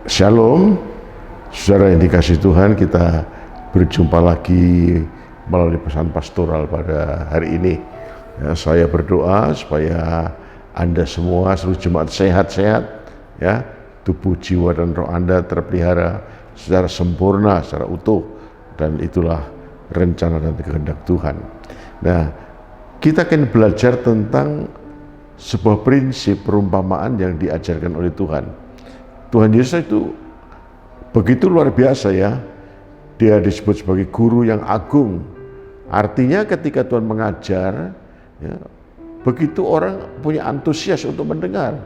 Shalom, saudara yang dikasihi Tuhan, kita berjumpa lagi melalui pesan pastoral pada hari ini. Ya, saya berdoa supaya Anda semua, seluruh jemaat sehat-sehat, ya, tubuh, jiwa, dan roh Anda terpelihara secara sempurna, secara utuh, dan itulah rencana dan kehendak Tuhan. Nah, kita akan belajar tentang sebuah prinsip perumpamaan yang diajarkan oleh Tuhan. Tuhan Yesus itu begitu luar biasa, ya. Dia disebut sebagai guru yang agung. Artinya ketika Tuhan mengajar, ya, begitu orang punya antusias untuk mendengar.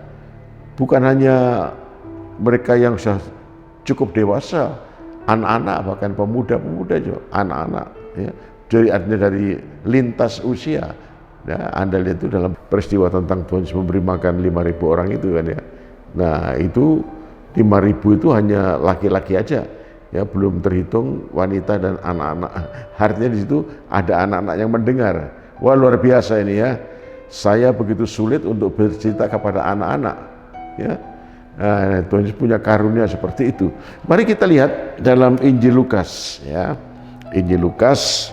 Bukan hanya mereka yang sudah cukup dewasa, anak-anak, bahkan pemuda-pemuda juga, anak-anak, ya, dari lintas usia. Ya, Anda lihat itu dalam peristiwa tentang Tuhan Yesus memberi makan 5.000 orang itu kan, ya. Nah, itu 5.000 itu hanya laki-laki aja, ya, belum terhitung wanita dan anak-anak. Artinya di situ ada anak-anak yang mendengar. Wah, luar biasa ini, ya. Saya begitu sulit untuk bercerita kepada anak-anak, ya. Nah, Tuhan Yesus punya karunia seperti itu. Mari kita lihat dalam Injil Lukas, ya. Injil Lukas,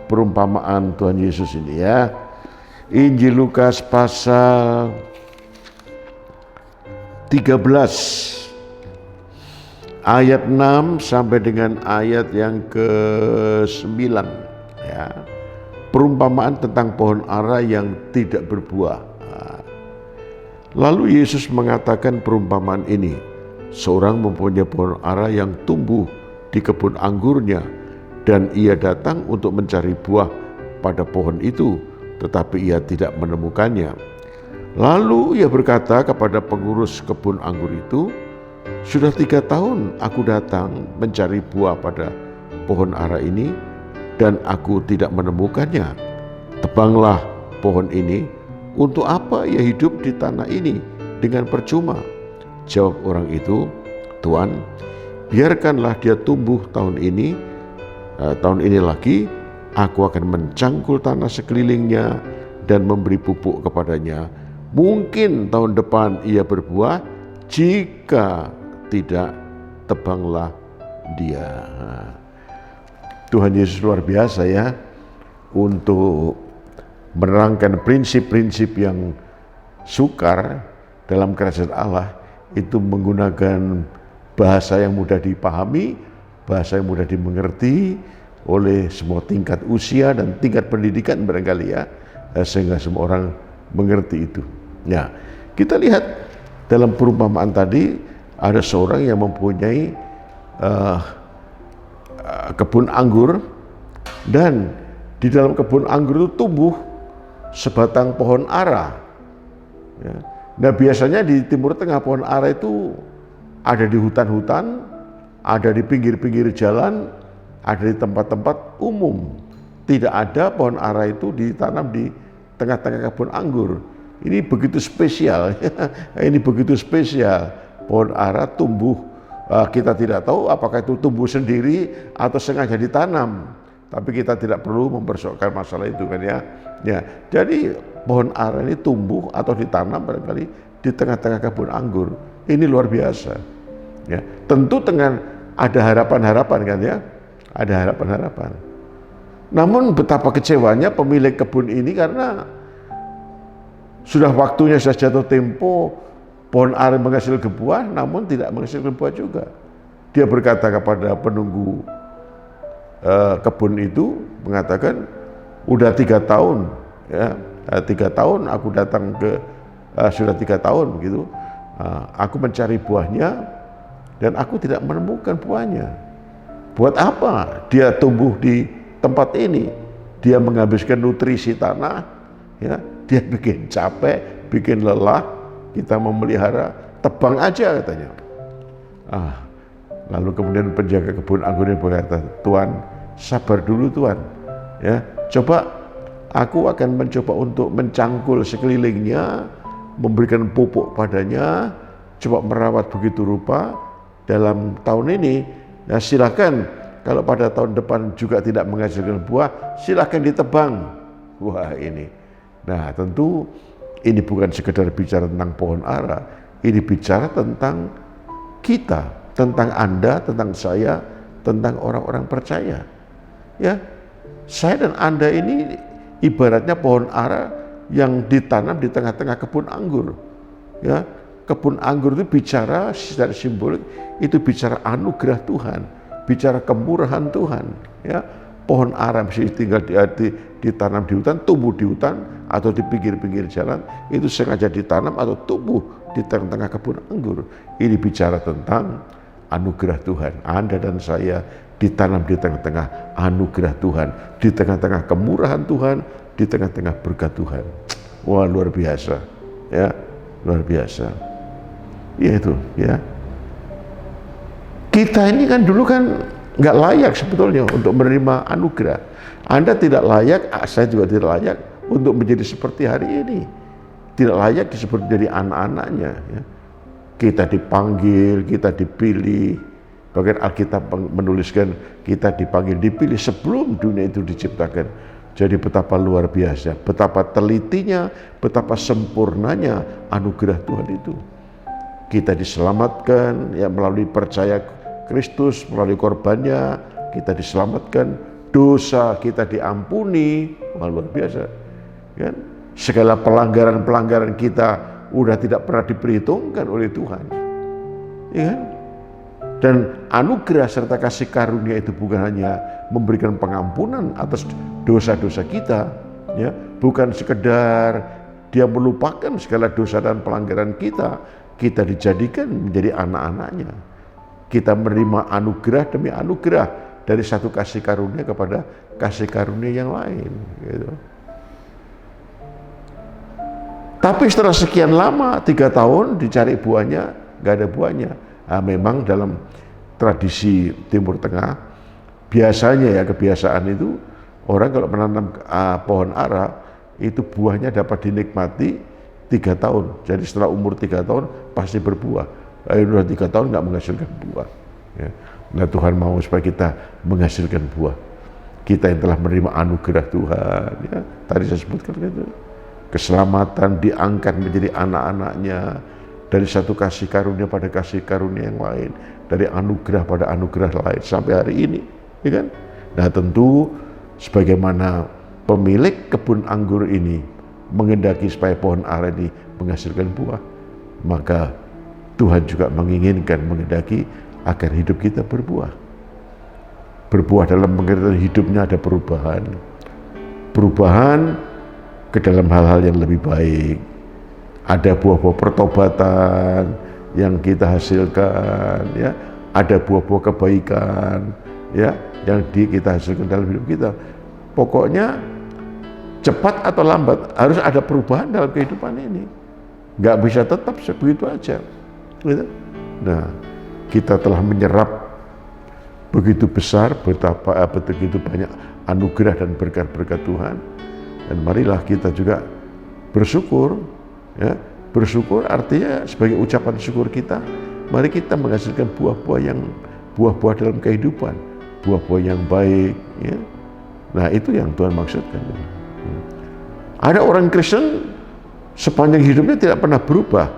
perumpamaan Tuhan Yesus ini, ya. Injil Lukas pasal 13 ayat 6 sampai dengan ayat yang ke-9, ya. Perumpamaan tentang pohon ara yang tidak berbuah. Lalu Yesus mengatakan perumpamaan ini. Seorang mempunyai pohon ara yang tumbuh di kebun anggurnya, dan ia datang untuk mencari buah pada pohon itu, tetapi ia tidak menemukannya. Lalu ia berkata kepada pengurus kebun anggur itu, "Sudah 3 tahun aku datang mencari buah pada pohon ara ini, dan aku tidak menemukannya. Tebanglah pohon ini. Untuk apa ia hidup di tanah ini dengan percuma?" Jawab orang itu, "Tuan, biarkanlah dia tumbuh tahun ini lagi. Aku akan mencangkul tanah sekelilingnya dan memberi pupuk kepadanya. Mungkin tahun depan ia berbuah, jika tidak, tebanglah dia." Tuhan Yesus luar biasa, ya, untuk menerangkan prinsip-prinsip yang sukar dalam kerajaan Allah. Itu menggunakan bahasa yang mudah dipahami, bahasa yang mudah dimengerti oleh semua tingkat usia dan tingkat pendidikan barangkali, ya, sehingga semua orang mengerti itu. Nah, kita lihat dalam perumpamaan tadi ada seorang yang mempunyai kebun anggur, dan di dalam kebun anggur itu tumbuh sebatang pohon ara, ya. Nah, biasanya di Timur Tengah pohon ara itu ada di hutan-hutan, ada di pinggir-pinggir jalan, ada di tempat-tempat umum. Tidak ada pohon ara itu ditanam di tengah-tengah kebun anggur. Ini begitu spesial. Ini begitu spesial. Pohon ara tumbuh. Kita tidak tahu apakah itu tumbuh sendiri atau sengaja ditanam. Tapi kita tidak perlu mempersoalkan masalah itu, kan, ya. Ya, jadi pohon ara ini tumbuh atau ditanam barangkali di tengah-tengah kebun anggur. Ini luar biasa. Ya, tentu dengan ada harapan-harapan, kan, ya. Ada harapan-harapan. Namun betapa kecewanya pemilik kebun ini, karena sudah waktunya, sudah jatuh tempo pohon ara menghasilkan buah, namun tidak menghasilkan buah juga. Dia berkata kepada penunggu kebun itu, mengatakan, "Udah 3 tahun, ya, 3 tahun aku datang ke sudah 3 tahun gitu. Aku mencari buahnya dan aku tidak menemukan buahnya. Buat apa dia tumbuh di tempat ini? Dia menghabiskan nutrisi tanah, ya, dia bikin capek, bikin lelah, kita memelihara, tebang aja," katanya. Lalu kemudian penjaga kebun anggurnya berkata, "Tuan, sabar dulu, Tuan, ya, coba aku akan mencoba untuk mencangkul sekelilingnya, memberikan pupuk padanya, coba merawat begitu rupa dalam tahun ini. Nah, silakan kalau pada tahun depan juga tidak menghasilkan buah, silakan ditebang." Wah, ini. Nah, tentu ini bukan sekedar bicara tentang pohon ara, ini bicara tentang kita, tentang Anda, tentang saya, tentang orang-orang percaya. Ya, saya dan Anda ini ibaratnya pohon ara yang ditanam di tengah-tengah kebun anggur. Ya, kebun anggur itu bicara secara simbolik, itu bicara anugerah Tuhan, bicara kemurahan Tuhan. Ya, pohon ara mesti tinggal ditanam di hutan, tumbuh di hutan atau di pinggir-pinggir jalan, itu sengaja ditanam atau tumbuh di tengah-tengah kebun anggur. Ini bicara tentang anugerah Tuhan. Anda dan saya ditanam di tengah-tengah anugerah Tuhan, di tengah-tengah kemurahan Tuhan, di tengah-tengah berkat Tuhan. Wah, luar biasa. Ya, luar biasa. Ya itu, ya. Kita ini kan dulu kan nggak layak sebetulnya untuk menerima anugerah. Anda tidak layak, saya juga tidak layak untuk menjadi seperti hari ini. Tidak layak disebut menjadi anak-anaknya. Ya. Kita dipanggil, kita dipilih. Bahkan Alkitab menuliskan kita dipanggil, dipilih sebelum dunia itu diciptakan. Jadi betapa luar biasa, betapa telitinya, betapa sempurnanya anugerah Tuhan itu. Kita diselamatkan ya melalui percaya Kristus, melalui korbannya kita diselamatkan, dosa kita diampuni. Wah, luar biasa. Kan? Segala pelanggaran-pelanggaran kita udah tidak pernah diperhitungkan oleh Tuhan. Ya kan? Dan anugerah serta kasih karunia itu bukan hanya memberikan pengampunan atas dosa-dosa kita, ya, bukan sekedar dia melupakan segala dosa dan pelanggaran kita dijadikan menjadi anak-anaknya. Kita menerima anugerah demi anugerah dari satu kasih karunia kepada kasih karunia yang lain. Gitu. Tapi setelah sekian lama, 3 tahun dicari buahnya, nggak ada buahnya. Nah, memang dalam tradisi Timur Tengah, biasanya ya kebiasaan itu, orang kalau menanam pohon ara, itu buahnya dapat dinikmati 3 tahun. Jadi setelah umur 3 tahun pasti berbuah. Udah 3 tahun nggak menghasilkan buah. Ya. Nah, Tuhan mau supaya kita menghasilkan buah. Kita yang telah menerima anugerah Tuhan. Ya. Tadi saya sebutkan itu. Keselamatan, diangkat menjadi anak-anaknya, dari satu kasih karunia pada kasih karunia yang lain, dari anugerah pada anugerah lain sampai hari ini, ya kan? Nah, tentu sebagaimana pemilik kebun anggur ini menghendaki supaya pohon ara ini menghasilkan buah, maka Tuhan juga menginginkan, menghendaki agar hidup kita berbuah. Berbuah dalam pengertian hidupnya ada perubahan. Perubahan ke dalam hal-hal yang lebih baik. Ada buah-buah pertobatan yang kita hasilkan, ya. Ada buah-buah kebaikan, ya, yang kita hasilkan dalam hidup kita. Pokoknya cepat atau lambat harus ada perubahan dalam kehidupan ini. Nggak bisa tetap sebegitu aja. Gitu. Nah, kita telah menyerap begitu besar, begitu banyak anugerah dan berkat-berkat Tuhan. Dan marilah kita juga bersyukur, ya. Bersyukur artinya sebagai ucapan syukur kita, mari kita menghasilkan buah-buah dalam kehidupan, buah-buah yang baik, ya. Nah, itu yang Tuhan maksudkan. Ada orang Kristen sepanjang hidupnya tidak pernah berubah,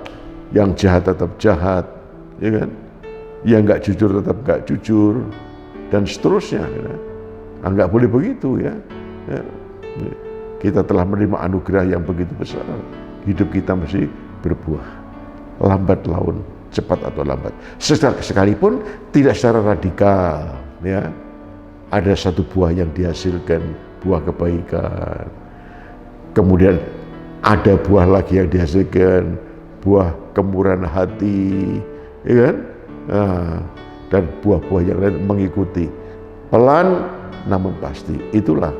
yang jahat tetap jahat, ya kan? Yang nggak jujur tetap nggak jujur, dan seterusnya. Ya. Nah, nggak boleh begitu, ya. Ya. Kita telah menerima anugerah yang begitu besar. Hidup kita mesti berbuah. Lambat laun, cepat atau lambat. Sekalipun tidak secara radikal, ya. Ada satu buah yang dihasilkan, buah kebaikan. Kemudian ada buah lagi yang dihasilkan, buah kemurahan hati, ya kan? Nah, dan buah-buah yang lain mengikuti. Pelan namun pasti. Itulah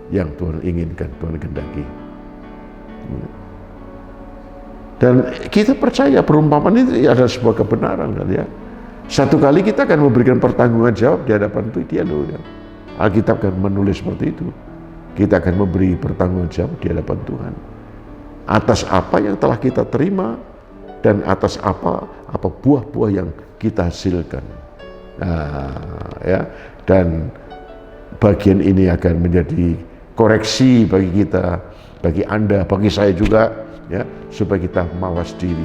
yang Tuhan inginkan, Tuhan kehendaki. Dan kita percaya perumpamaan itu adalah sebuah kebenaran, kan, ya. Satu kali kita akan memberikan pertanggungan jawab di hadapan Dia, loh, ya. Alkitab kan menulis seperti itu. Kita akan memberi pertanggungan jawab di hadapan Tuhan atas apa yang telah kita terima dan atas apa buah-buah yang kita hasilkan. Nah, ya, dan bagian ini akan menjadi koreksi bagi kita, bagi Anda, bagi saya juga, ya, supaya kita mawas diri.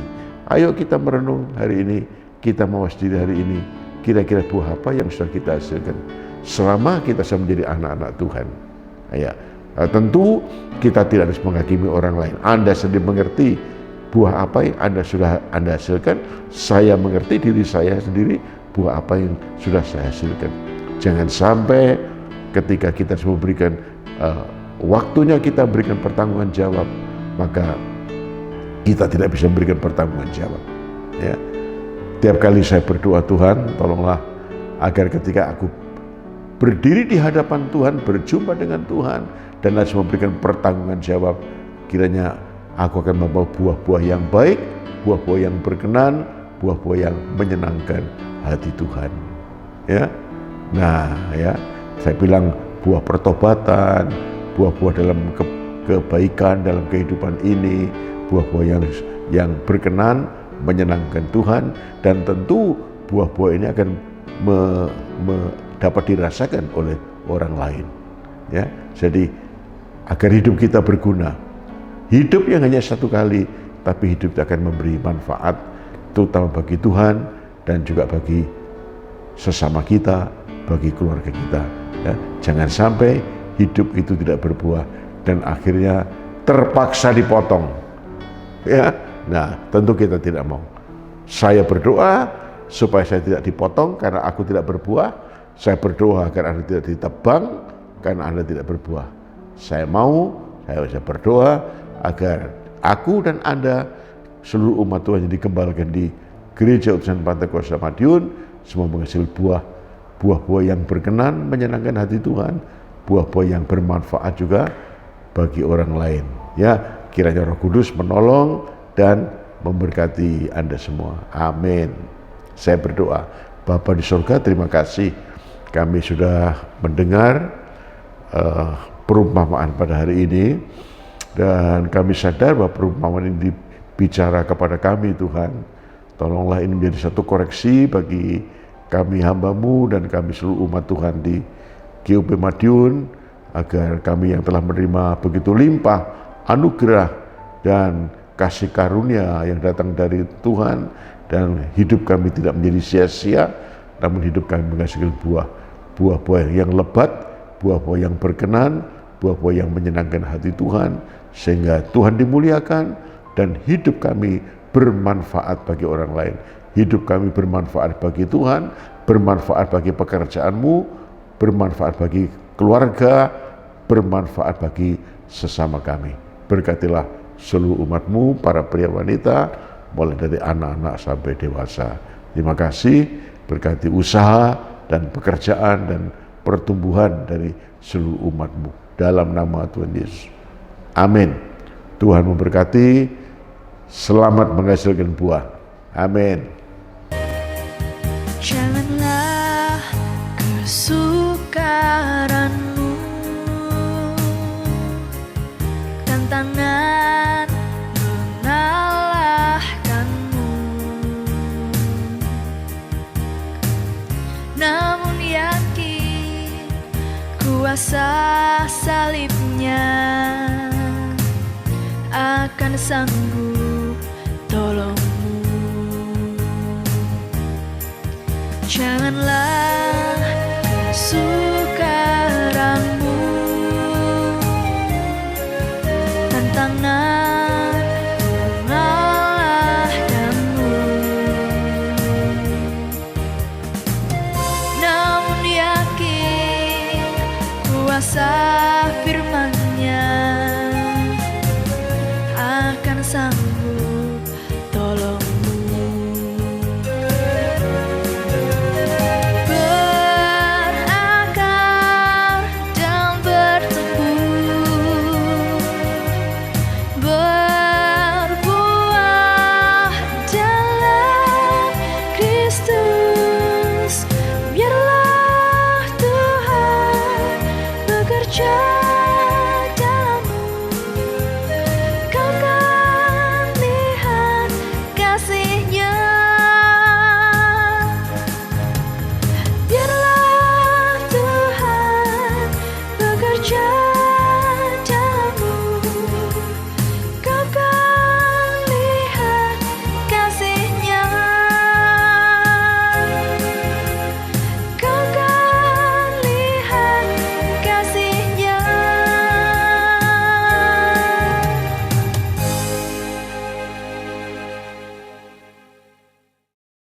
Ayo kita merenung hari ini, kita mawas diri hari ini, kira-kira buah apa yang sudah kita hasilkan selama kita sudah menjadi anak-anak Tuhan. Ya, tentu kita tidak harus menghakimi orang lain. Anda sendiri mengerti buah apa yang sudah Anda hasilkan. Saya mengerti diri saya sendiri buah apa yang sudah saya hasilkan. Jangan sampai ketika kita memberikan waktunya kita berikan pertanggungan jawab, maka kita tidak bisa memberikan pertanggungan jawab. Ya, tiap kali saya berdoa, Tuhan tolonglah agar ketika aku berdiri di hadapan Tuhan, berjumpa dengan Tuhan, dan harus memberikan pertanggungan jawab, kiranya aku akan membawa buah-buah yang baik, buah-buah yang berkenan, buah-buah yang menyenangkan hati Tuhan. Ya, nah ya, saya bilang buah pertobatan, buah-buah dalam kebaikan dalam kehidupan ini, buah-buah yang berkenan, menyenangkan Tuhan, dan tentu buah-buah ini akan dapat dirasakan oleh orang lain. Ya, jadi agar hidup kita berguna. Hidup yang hanya satu kali, tapi hidup itu akan memberi manfaat, terutama bagi Tuhan dan juga bagi sesama kita, bagi keluarga kita. Ya, jangan sampai hidup itu tidak berbuah dan akhirnya terpaksa dipotong. Ya, nah tentu kita tidak mau. Saya berdoa supaya saya tidak dipotong karena aku tidak berbuah. Saya berdoa agar Anda tidak ditebang karena Anda tidak berbuah. Saya berdoa agar aku dan Anda, seluruh umat Tuhan yang dikembalikan di Gereja Utusan Pantekosta Madiun, semua menghasil buah-buah yang berkenan, menyenangkan hati Tuhan, buah-buah yang bermanfaat juga bagi orang lain. Ya, kiranya Roh Kudus menolong dan memberkati Anda semua. Amin. Saya berdoa. Bapa di surga, terima kasih kami sudah mendengar perumpamaan pada hari ini, dan kami sadar bahwa perumpamaan ini bicara kepada kami. Tuhan, tolonglah ini menjadi satu koreksi bagi kami hamba-Mu dan kami seluruh umat Tuhan di GUP Madiun, agar kami yang telah menerima begitu limpah anugerah dan kasih karunia yang datang dari Tuhan, dan hidup kami tidak menjadi sia-sia, namun hidup kami menghasilkan buah-buah yang lebat, buah-buah yang berkenan, buah-buah yang menyenangkan hati Tuhan, sehingga Tuhan dimuliakan dan hidup kami bermanfaat bagi orang lain. Hidup kami bermanfaat bagi Tuhan, bermanfaat bagi pekerjaan-Mu, bermanfaat bagi keluarga, bermanfaat bagi sesama kami. Berkatilah seluruh umat-Mu, para pria wanita, mulai dari anak-anak sampai dewasa. Terima kasih, berkati usaha dan pekerjaan dan pertumbuhan dari seluruh umat-Mu. Dalam nama Tuhan Yesus. Amin. Tuhan memberkati, selamat menghasilkan buah. Amin. Janganlah kesukaranmu, tantangan mengalahkanmu, namun yakin kuasa salibnya akan sanggup tolongmu. Janganlah kesukaranmu, tantangan mengalahkanmu, namun yakin kuasa firman-Nya akan sanggup